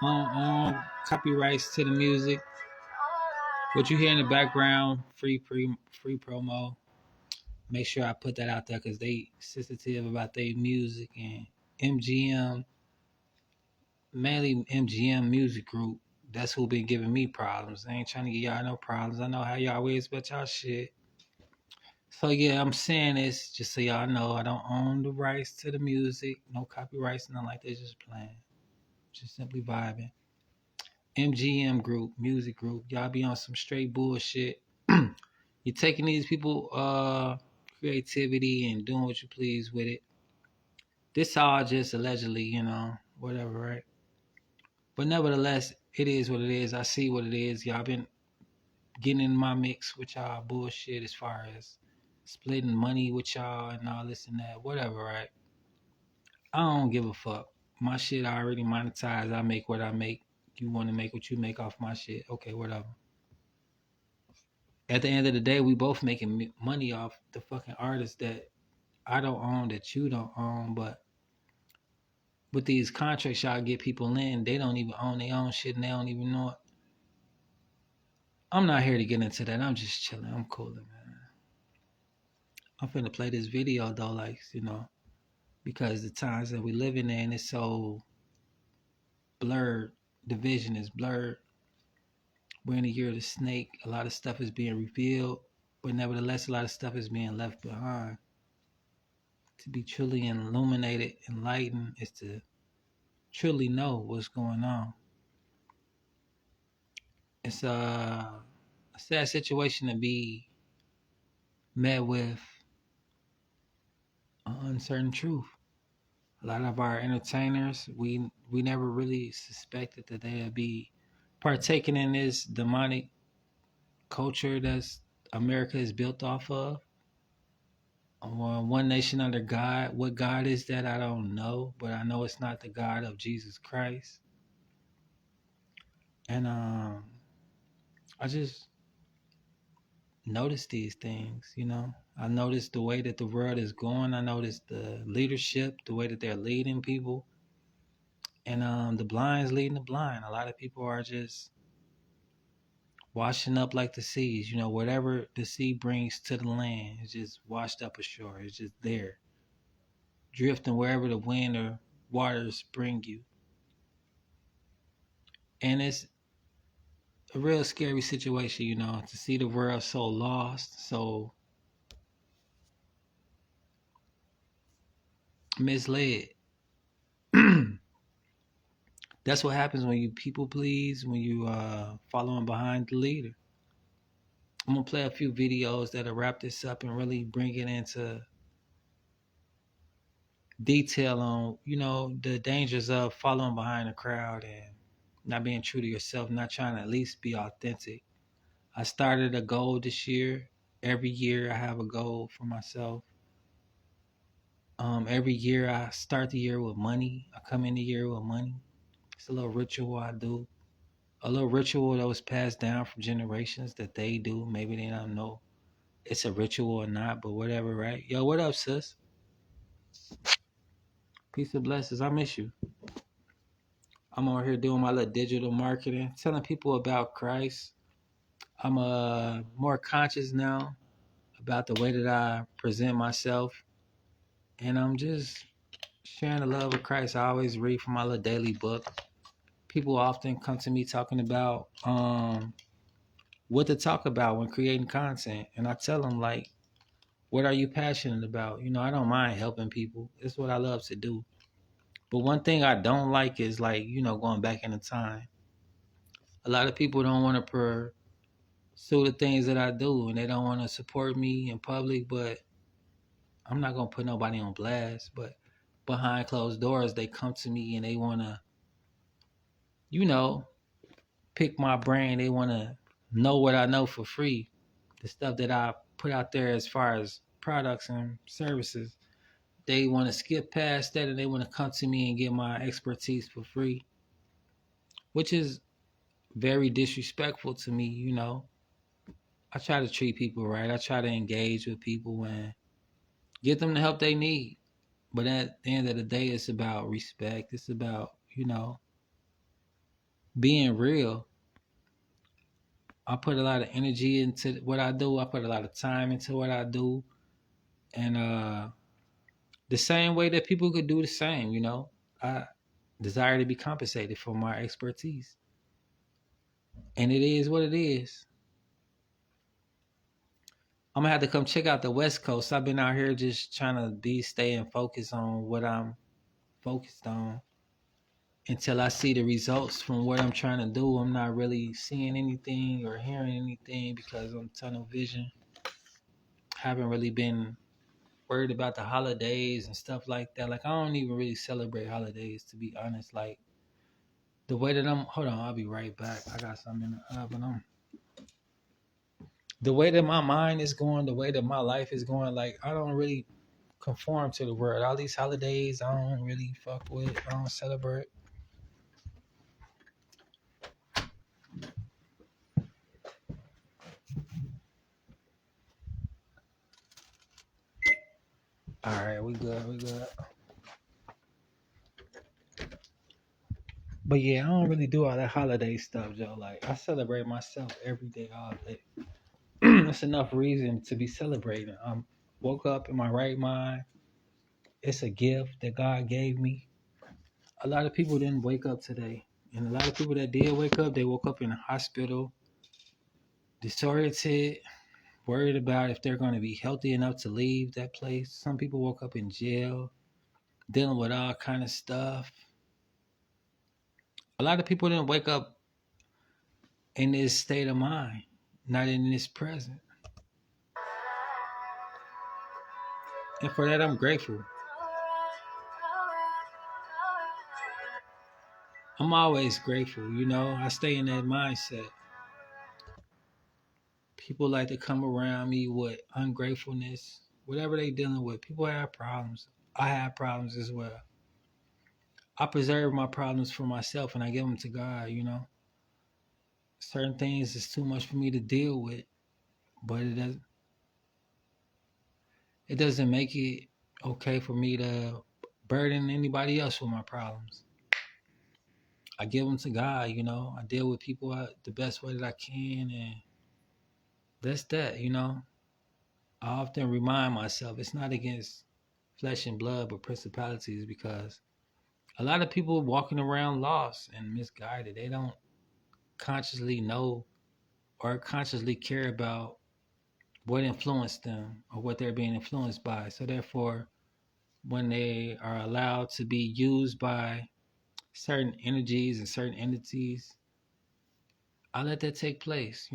Copyrights to the music. What you hear in the background, free promo. Make sure I put that out there because they sensitive about their music and MGM, mainly MGM Music Group. That's who been giving me problems. I ain't trying to give y'all no problems. I know how y'all always about y'all shit. So yeah, I'm saying this just so y'all know I don't own the rights to the music, no copyrights, nothing like that. Just playing, just simply vibing. MGM Group, Music Group, y'all be on some straight bullshit. You're taking these people creativity and doing what you please with it. This all just allegedly, whatever, right? But nevertheless, it is what it is. I see what it is. Y'all been getting in my mix with y'all bullshit as far as splitting money with y'all and all this and that, whatever, right? I don't give a fuck. My shit already monetized. I make what I make. You want to make what you make off my shit. Okay, whatever. At the end of the day, we both making money off the fucking artists that I don't own, that you don't own. But with these contracts y'all get people in, they don't even own their own shit and they don't even know it. I'm not here to get into that. I'm just chilling. I'm cooling, man. I'm finna play this video though, like, because the times that we living in is so blurred. The vision is blurred. We're in the year of the snake. A lot of stuff is being revealed, but nevertheless, a lot of stuff is being left behind. To be truly illuminated, enlightened, is to truly know what's going on. It's a sad situation to be met with an uncertain truth. A lot of our entertainers, we never really suspected that they'd be partaking in this demonic culture that's America is built off of. One nation under God. What God is that? I don't know, but I know it's not the God of Jesus Christ. And I just noticed these things. I noticed the way that the world is going. I noticed the leadership, the way that they're leading people. And the blind's leading the blind. A lot of people are just washing up like the seas. Whatever the sea brings to the land is just washed up ashore. It's just there, drifting wherever the wind or waters bring you. And it's a real scary situation, to see the world so lost, so misled. That's what happens when you people please, when you following behind the leader. I'm gonna play a few videos that'll wrap this up and really bring it into detail on, the dangers of following behind the crowd and not being true to yourself, not trying to at least be authentic. I started a goal this year. Every year I have a goal for myself. Every year I start the year with money. I come in the year with money. It's a little ritual I do. A little ritual that was passed down from generations that they do. Maybe they don't know it's a ritual or not, but whatever, right? Yo, what up, sis? Peace and blessings. I miss you. I'm over here doing my little digital marketing, telling people about Christ. I'm more conscious now about the way that I present myself, and I'm just sharing the love of Christ. I always read from my little daily book. People often come to me talking about what to talk about when creating content, and I tell them, like, what are you passionate about? I don't mind helping people. It's what I love to do. But one thing I don't like is, like, going back in the time. A lot of people don't want to pursue the things that I do, and they don't want to support me in public, but I'm not going to put nobody on blast. But behind closed doors, they come to me and they want to, you know, pick my brain. They want to know what I know for free. The stuff that I put out there as far as products and services. They want to skip past that and they want to come to me and get my expertise for free, which is very disrespectful to me. I try to treat people right. I try to engage with people and get them the help they need. But at the end of the day, it's about respect. It's about, being real, I put a lot of energy into what I do. I put a lot of time into what I do. And the same way that people could do the same, I desire to be compensated for my expertise. And it is what it is. I'm gonna have to come check out the West Coast. I've been out here just trying to be staying focused on what I'm focused on until I see the results from what I'm trying to do. I'm not really seeing anything or hearing anything because I'm tunnel vision. Haven't really been worried about the holidays and stuff like that. Like I don't even really celebrate holidays to be honest. Like the way that hold on, I'll be right back. I got something in the oven. The way that my mind is going, the way that my life is going, like I don't really conform to the world. All these holidays I don't really fuck with. I don't celebrate. All right, we good, we good. But yeah, I don't really do all that holiday stuff, Joe. Like I celebrate myself every day, all day. That's enough reason to be celebrating. Woke up in my right mind. It's a gift that God gave me. A lot of people didn't wake up today. And a lot of people that did wake up, they woke up in a hospital, disoriented, worried about if they're going to be healthy enough to leave that place. Some people woke up in jail, dealing with all kind of stuff. A lot of people didn't wake up in this state of mind, not in this present. And for that, I'm grateful. I'm always grateful, I stay in that mindset. People like to come around me with ungratefulness, whatever they dealing with. People have problems. I have problems as well. I preserve my problems for myself and I give them to God. Certain things is too much for me to deal with, but it doesn't make it okay for me to burden anybody else with my problems. I give them to God. I deal with people the best way that I can, and that's that. I often remind myself it's not against flesh and blood, but principalities, because a lot of people walking around lost and misguided. They don't consciously know or consciously care about what influenced them or what they're being influenced by. So therefore, when they are allowed to be used by certain energies and certain entities, I let that take place.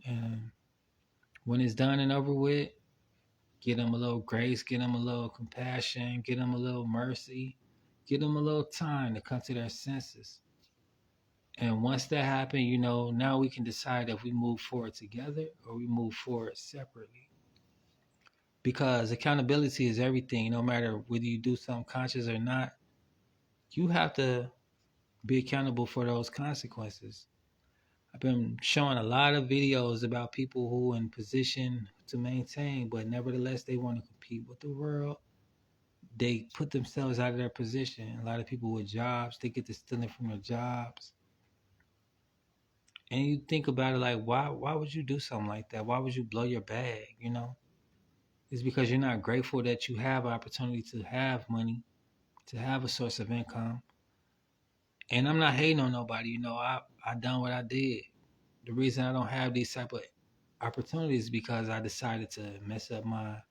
And when it's done and over with, get them a little grace, get them a little compassion, get them a little mercy, give them a little time to come to their senses. And once that happens, now we can decide if we move forward together or we move forward separately. Because accountability is everything, no matter whether you do something conscious or not. You have to be accountable for those consequences. I've been showing a lot of videos about people who are in position to maintain, but nevertheless they want to compete with the world. They put themselves out of their position. A lot of people with jobs, they get to stealing from their jobs. And you think about it like, why would you do something like that? Why would you blow your bag? It's because you're not grateful that you have an opportunity to have money, to have a source of income. And I'm not hating on nobody. I done what I did. The reason I don't have these type of opportunities is because I decided to mess up my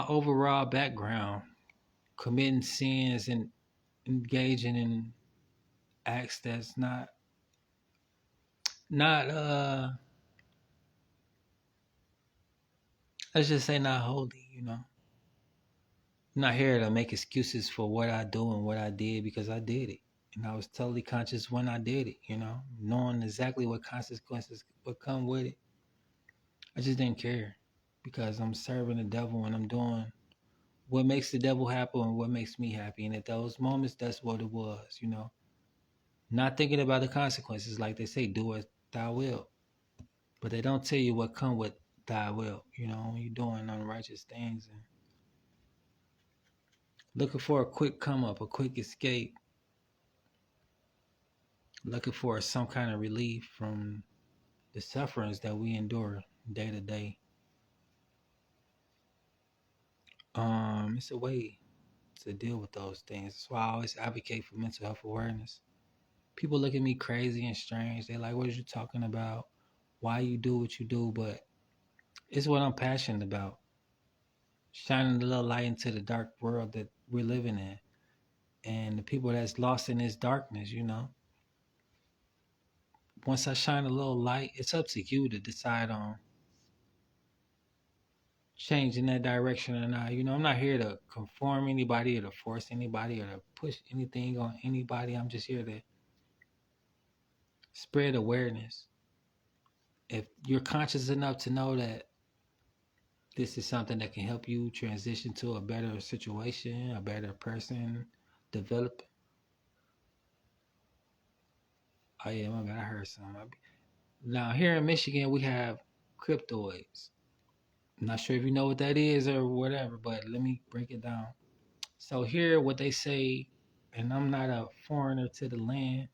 overall background, committing sins and engaging in acts that's not let's just say not holy. I'm not here to make excuses for what I do and what I did, because I did it. And I was totally conscious when I did it, knowing exactly what consequences would come with it. I just didn't care because I'm serving the devil and I'm doing what makes the devil happy and what makes me happy. And at those moments, that's what it was. Not thinking about the consequences. Like they say, do as thou will. But they don't tell you what come with thy will, when you're doing unrighteous things and looking for a quick come up, a quick escape. looking for some kind of relief from the sufferings that we endure day to day. It's a way to deal with those things. That's why I always advocate for mental health awareness. People look at me crazy and strange. They're like, what are you talking about? Why you do what you do? But it's what I'm passionate about. Shining a little light into the dark world that we're living in. And the people that's lost in this darkness, Once I shine a little light, it's up to you to decide on changing that direction or not. I'm not here to conform anybody or to force anybody or to push anything on anybody. I'm just here to spread awareness. If you're conscious enough to know that this is something that can help you transition to a better situation, a better person, develop. Oh yeah, my bad. I heard something. Now here in Michigan, we have cryptoids. I'm not sure if you know what that is or whatever, but let me break it down. So here, what they say, and I'm not a foreigner to the land,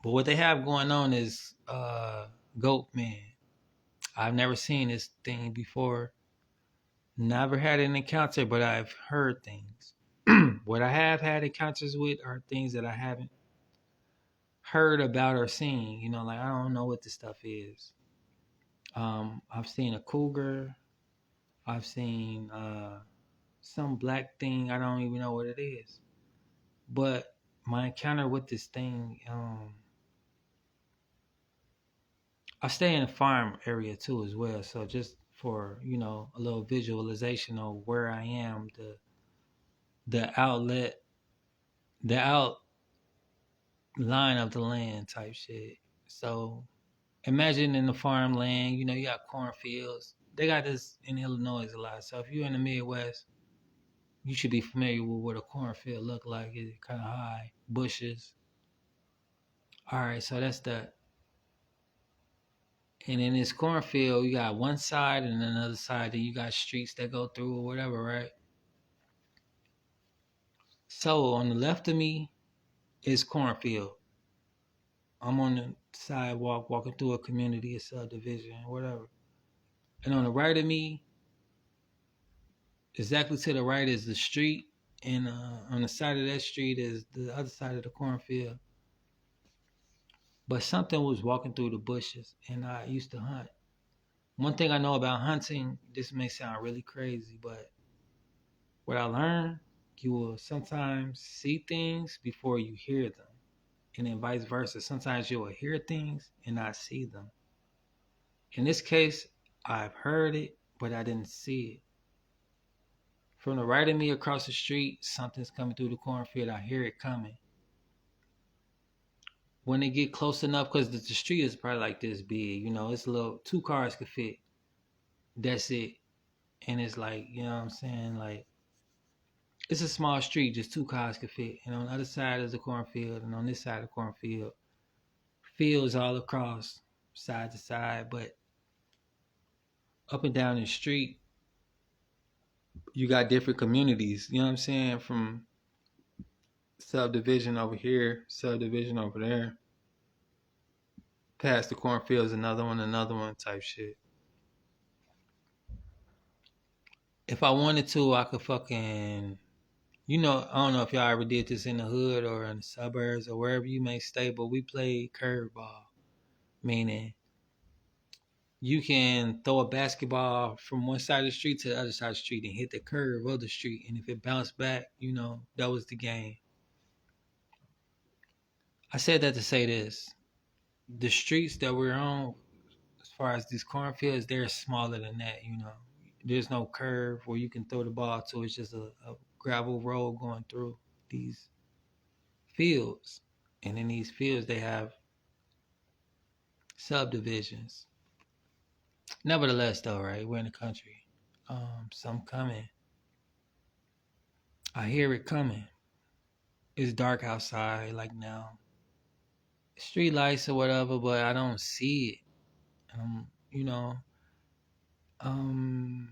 but what they have going on is goat man. I've never seen this thing before. Never had an encounter, but I've heard things. What I have had encounters with are things that I haven't heard about or seen. Like I don't know what this stuff is. I've seen a cougar. I've seen some black thing. I don't even know what it is. But my encounter with this thing, I stay in a farm area too as well. So just for a little visualization of where I am, the outlet, the outline of the land type shit. So imagine in the farmland, you got cornfields. They got this in Illinois a lot. So if you're in the Midwest, you should be familiar with what a cornfield look like. It's kind of high, bushes. All right, so that's that. And in this cornfield, you got one side and another side, and you got streets that go through or whatever, right? So on the left of me is cornfield. I'm on the sidewalk walking through a community, a subdivision, whatever. And on the right of me, exactly to the right is the street, and on the side of that street is the other side of the cornfield. But something was walking through the bushes, and I used to hunt. One thing I know about hunting, this may sound really crazy, but what I learned, you will sometimes see things before you hear them. And then vice versa. Sometimes you will hear things and not see them. In this case, I've heard it, but I didn't see it. From the right of me across the street, something's coming through the cornfield. I hear it coming. When they get close enough, because the street is probably like this big, it's a little, two cars could fit. That's it. And it's like, you know what I'm saying? Like, it's a small street, just two cars could fit. And on the other side is the cornfield, and on this side of the cornfield, fields all across, side to side. But up and down the street, you got different communities. You know what I'm saying? From subdivision over here, subdivision over there, past the cornfields, another one type shit. If I wanted to, I could fucking, I don't know if y'all ever did this in the hood or in the suburbs or wherever you may stay, but we played curveball, meaning you can throw a basketball from one side of the street to the other side of the street and hit the curve of the street. And if it bounced back, that was the game. I said that to say this. The streets that we're on, as far as these cornfields, they're smaller than that. There's no curve where you can throw the ball to. It's just a gravel road going through these fields. And in these fields, they have subdivisions. Nevertheless, though, right, we're in the country. Some coming. I hear it coming. It's dark outside, like now. Street lights or whatever, but I don't see it. Um, you know, um,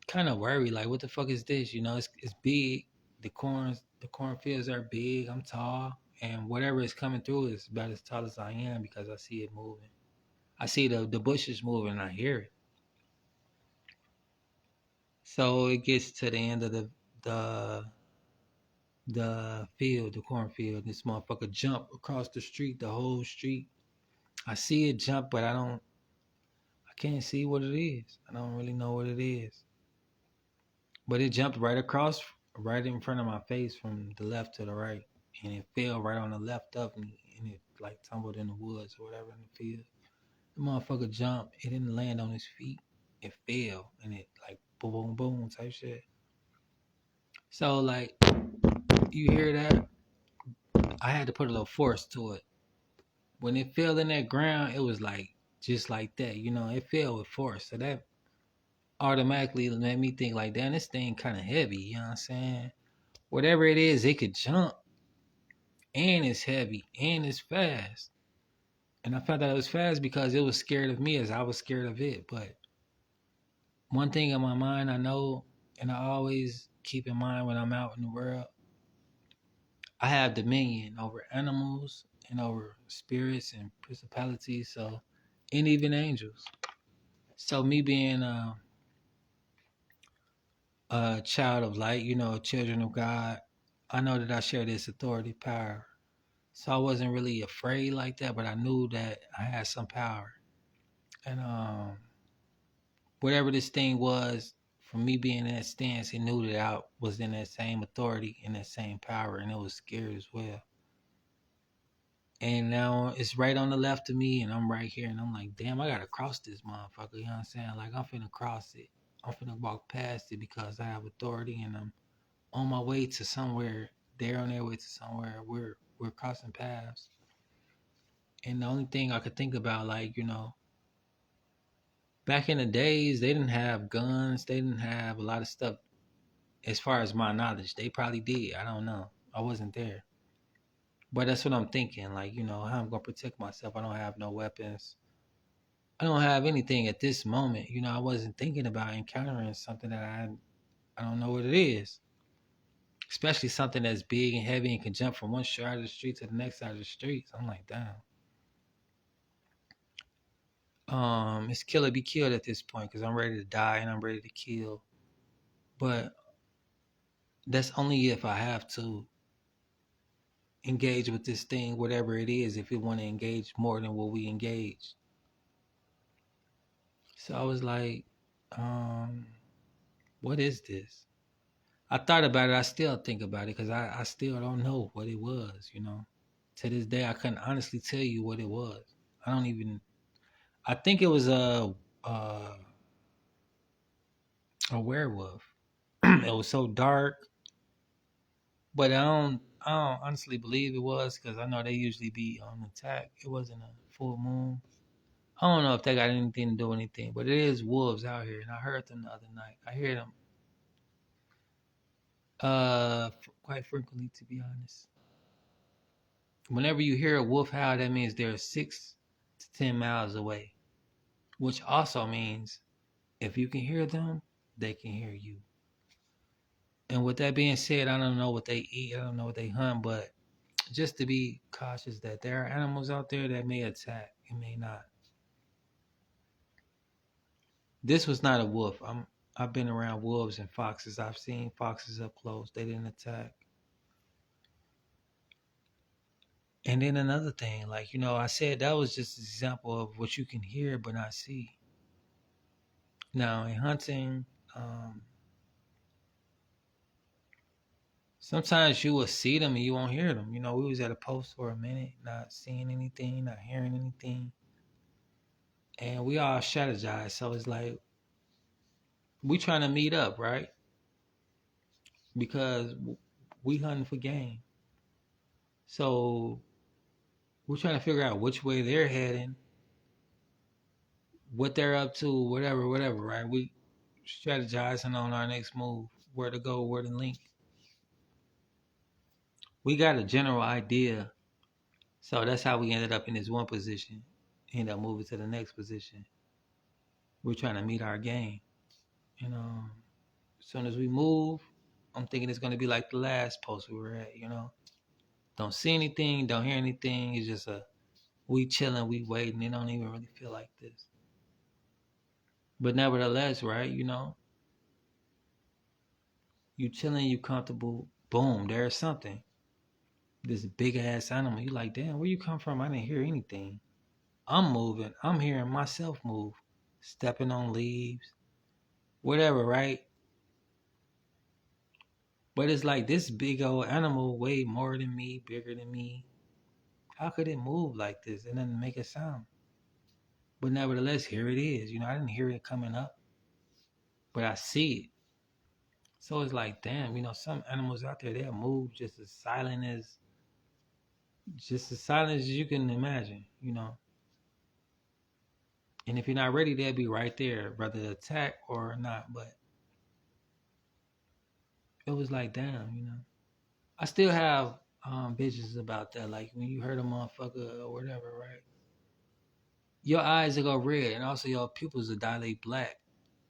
kind of worried. Like, what the fuck is this? It's big. The cornfields are big. I'm tall. and whatever is coming through is about as tall as I am because I see it moving. I see the bushes moving, and I hear it. So it gets to the end of the field, the cornfield. This motherfucker jump across the street, the whole street. I see it jump, but I can't see what it is. I don't really know what it is. But it jumped right across, right in front of my face from the left to the right. And it fell right on the left of me. And it like tumbled in the woods or whatever in the field. The motherfucker jumped. It didn't land on his feet. It fell. And it like boom, boom, boom type shit. So like, you hear that? I had to put a little force to it. When it fell in that ground, it was like, just like that. You know, it fell with force. So that automatically made me think like, damn, this thing kind of heavy. You know what I'm saying? Whatever it is, it could jump. And it's heavy and it's fast. And I found out it was fast because it was scared of me as I was scared of it. But one thing in my mind I know, and I always keep in mind when I'm out in the world, I have dominion over animals and over spirits and principalities, so and even angels. So me being a child of light, you know, children of God, I know that I share this authority power. So I wasn't really afraid like that, but I knew that I had some power. And whatever this thing was, from me being in that stance, it knew that I was in that same authority and that same power, and it was scared as well. And now it's right on the left of me, and I'm right here, and I'm like, damn, I gotta cross this motherfucker. You know what I'm saying? Like, I'm finna cross it. I'm finna walk past it because I have authority, and I'm on my way to somewhere. They're on their way to somewhere. We're crossing paths. And the only thing I could think about, like, you know, back in the days, they didn't have guns. They didn't have a lot of stuff. As far as my knowledge, they probably did. I don't know. I wasn't there. But that's what I'm thinking. Like, you know, how I'm going to protect myself. I don't have no weapons. I don't have anything at this moment. You know, I wasn't thinking about encountering something that I don't know what it is. Especially something that's big and heavy and can jump from one side of the street to the next side of the street. So I'm like, damn. It's kill or be killed at this point because I'm ready to die and I'm ready to kill. But that's only if I have to engage with this thing, whatever it is, if we want to engage more than what we engage. So I was like, what is this? I thought about it. I still think about it because I still don't know what it was, you know. To this day, I couldn't honestly tell you what it was. I don't even, I think it was a werewolf. It was so dark, but I don't honestly believe it was because I know they usually be on attack. It wasn't a full moon. I don't know if they got anything to do with anything, but it is wolves out here, and I heard them the other night. I hear them quite frequently, to be honest. Whenever you hear a wolf howl, that means they're 6 to 10 miles away, which also means if you can hear them, they can hear you. And with that being said, I don't know what they eat, I don't know what they hunt, but just to be cautious that there are animals out there that may attack and may not. This was not a wolf. I've been around wolves and foxes. I've seen foxes up close. They didn't attack. And then another thing, like, you know, I said that was just an example of what you can hear but not see. Now, in hunting, um, sometimes you will see them and you won't hear them. You know, we was at a post for a minute, not seeing anything, not hearing anything. And we all strategize. So it's like, we trying to meet up, right? Because we hunting for game. So we're trying to figure out which way they're heading, what they're up to, whatever, right? We strategizing on our next move, where to go, where to link. We got a general idea. So that's how we ended up in this one position. End up moving to the next position. We're trying to meet our game. And as soon as we move, I'm thinking it's going to be like the last post we were at, you know. Don't see anything, don't hear anything. It's just we chilling, we waiting. It don't even really feel like this. But nevertheless, right, you chilling, you comfortable. Boom, there's something. This big ass animal. You like, damn, where you come from? I didn't hear anything. I'm moving. I'm hearing myself move. Stepping on leaves. Whatever, right? But it's like this big old animal way more than me, bigger than me. How could it move like this and then make a sound? But nevertheless, here it is. I didn't hear it coming up, but I see it. So it's like, damn, some animals out there, they'll move just as silent as you can imagine. And if you're not ready, they'll be right there, whether attack or not. But it was like, damn. I still have visions about that. Like when you hurt a motherfucker or whatever, right? Your eyes will go red, and also your pupils will dilate black.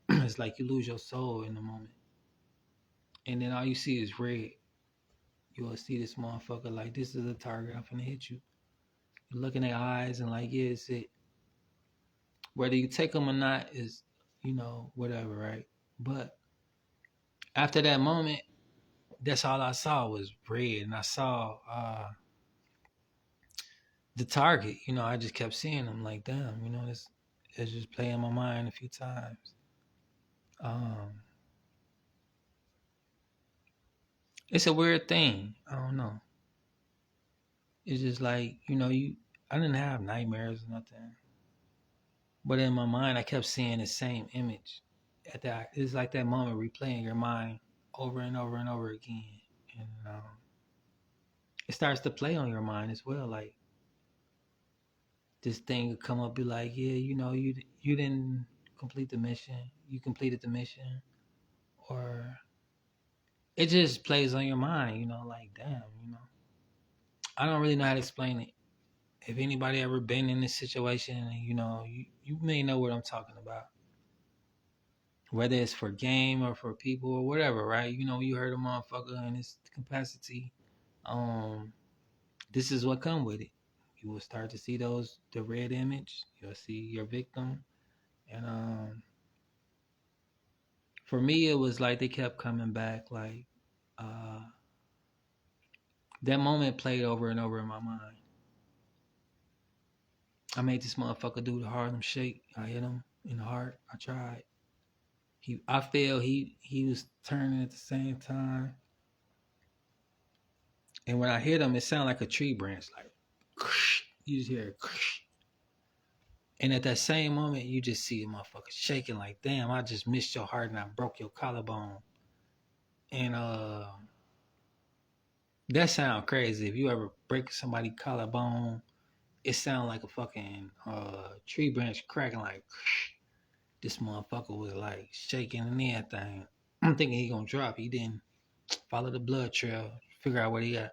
It's like you lose your soul in the moment, and then all you see is red. You will see this motherfucker like this is a target. I'm finna hit you. You look in their eyes and like, yeah, it's it. Whether you take them or not is, whatever, right? But after that moment, that's all I saw was red, and I saw the target. I just kept seeing them like, damn, it's just playing my mind a few times. It's a weird thing. I don't know. It's just like, I didn't have nightmares or nothing. But in my mind, I kept seeing the same image. It's like that moment replaying your mind over and over and over again. And it starts to play on your mind as well. Like this thing would come up, be like, yeah, you didn't complete the mission. You completed the mission. Or it just plays on your mind, like, damn. I don't really know how to explain it. If anybody ever been in this situation, you may know what I'm talking about. Whether it's for game or for people or whatever, right? You heard a motherfucker in this capacity. This is what come with it. You will start to see the red image. You'll see your victim, and for me, it was like they kept coming back. Like that moment played over and over in my mind. I made this motherfucker do the Harlem Shake. I hit him in the heart. I tried. I feel he was turning at the same time. And when I hit him, it sounded like a tree branch, like you just hear it. And at that same moment, you just see a motherfucker shaking like, damn, I just missed your heart and I broke your collarbone. And that sound crazy. If you ever break somebody's collarbone, it sound like a fucking tree branch cracking like this motherfucker was like shaking and everything. I'm thinking he gonna drop. He didn't follow the blood trail, figure out what he got.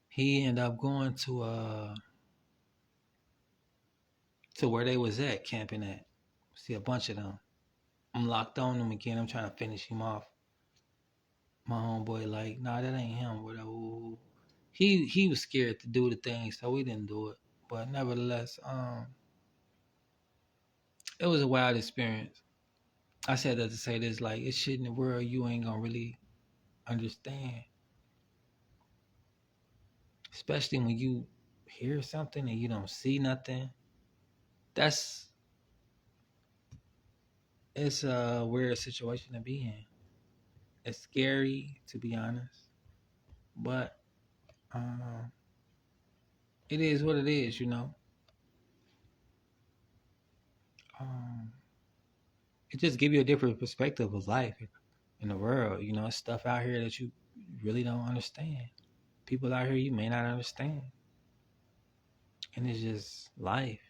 He ended up going to where they was at, camping at. See a bunch of them. I'm locked on them again. I'm trying to finish him off. My homeboy like, nah, that ain't him. Whatever. He was scared to do the thing, so we didn't do it. But nevertheless, it was a wild experience. I said that to say this, like, it's shit in the world you ain't gonna really understand. Especially when you hear something and you don't see nothing. It's a weird situation to be in. It's scary, to be honest. But it is what it is. Um, it just gives you a different perspective of life in the world. It's stuff out here that you really don't understand. People out here you may not understand. And it's just life.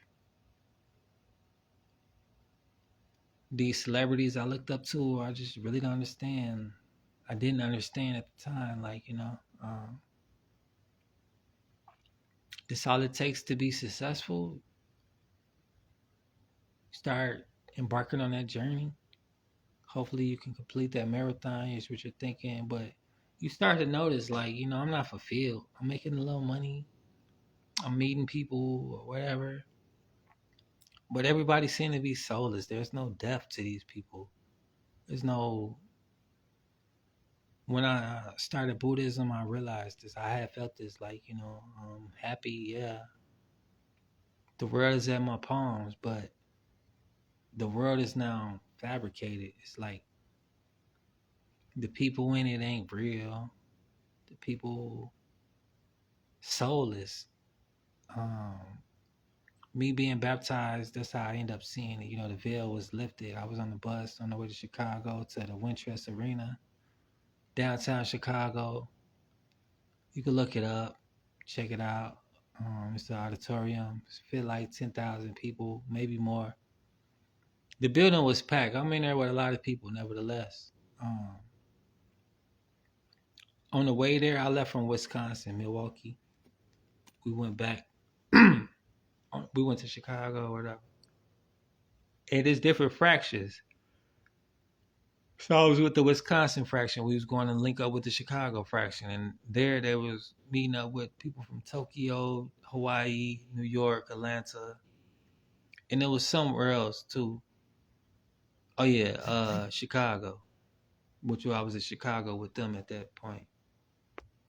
These celebrities I looked up to, I just really don't understand. I didn't understand at the time, like, this all it takes to be successful. Start embarking on that journey. Hopefully you can complete that marathon, is what you're thinking, but you start to notice, like, I'm not fulfilled. I'm making a little money. I'm meeting people or whatever. But everybody seems to be soulless. There's no depth to these people. There's no. When I started Buddhism, I realized this. I had felt this, like, happy, yeah. The world is at my palms, but the world is now fabricated. It's like the people in it ain't real. The people soulless. Um, Me being baptized, that's how I end up seeing it. The veil was lifted. I was on the bus on the way to Chicago to the Wintrust Arena, downtown Chicago. You can look it up, check it out. It's the auditorium. It fit like 10,000 people, maybe more. The building was packed. I'm in there with a lot of people, nevertheless. On the way there, I left from Wisconsin, Milwaukee. We went back. We went to Chicago or whatever. And there's different fractions. So I was with the Wisconsin fraction. We was going to link up with the Chicago fraction. And there was meeting up with people from Tokyo, Hawaii, New York, Atlanta. And there was somewhere else too. Oh yeah, Chicago. Which I was in Chicago with them at that point.